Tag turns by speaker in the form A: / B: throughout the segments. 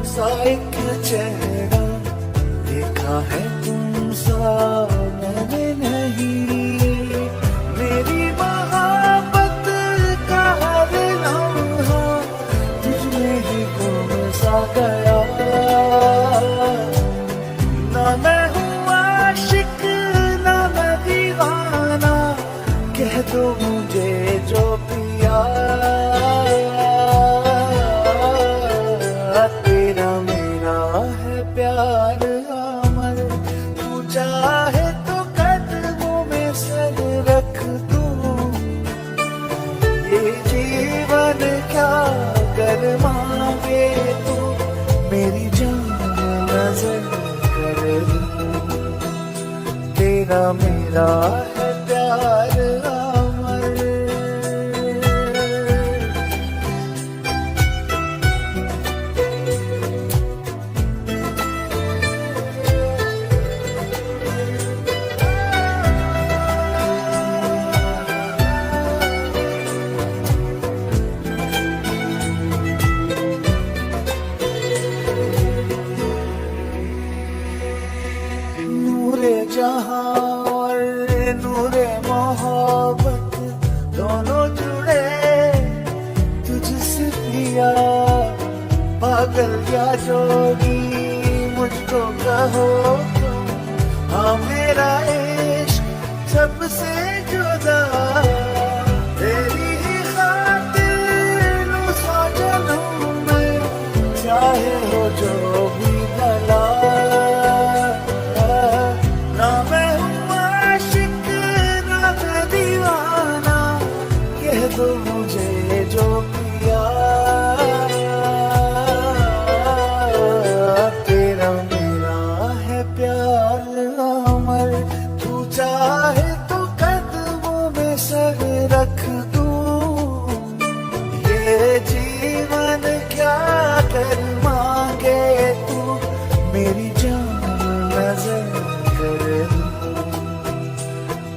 A: सा एक चेहरा देखा है तुमसा मैंने नहीं, मेरी मोहब्बत का हर लम्हा तुझमें ही गुम सा गया। ना मैं हूँ आशिक ना मैं दीवाना, कह दो मुझे जो पिया। तेरा मेरा है प्यार अमर, तू चाहे तो कदमों में सर रख दूं। ये जीवन क्या कर मांगे तू, मेरी जान नजर कर दूं। तेरा मेरा है प्यार अमर। नूरे जहां और नूरे मोहब्बत दोनों जुड़े तुझसे पिया। पागल या जोड़ी मुझको कहो तुम, हाँ मेरा इश्क सबसे जुदा। तेरी ही खातिर नू सौ जन्म में, चाहे हो जो भी भला। ना मैं हूँ आशिक ना मैं दीवाना, कह दो मुझे जो पिया। तेरा मेरा है प्यार अमर, तू चाहे तो कदमों में सर रख दूं। ये जीवन क्या कर मांगे तू, मेरी जान नजर कर दूं।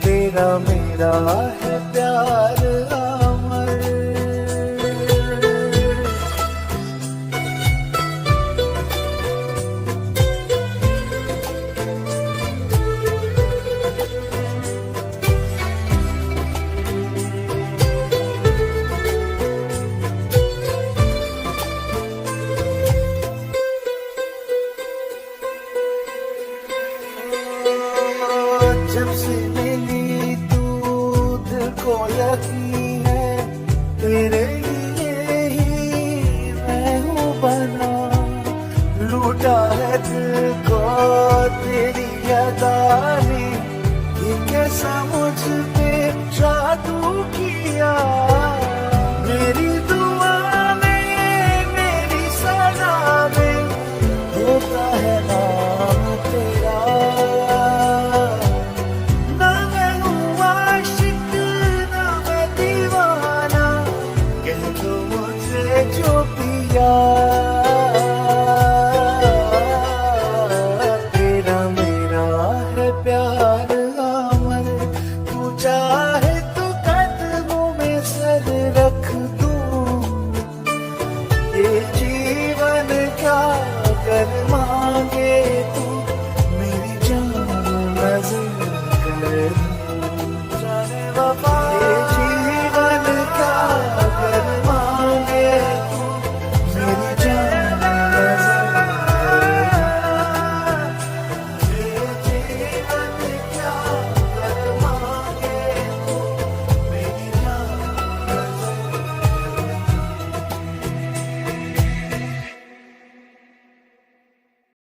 A: तेरा मेरा है प्यार अमर। जब से मिली तू दिल को यकीन है, तेरे लिए ही मैं हूँ बना। लूटा है दिल को तेरी अदा ने, ये कैसा मुझ पे जादू किया। मेरी दुआ में मेरी सदा में होता है नाम तेरा। ना मैं हूँ आशिक ना मैं दीवाना, कह दो मुझे जो पिया।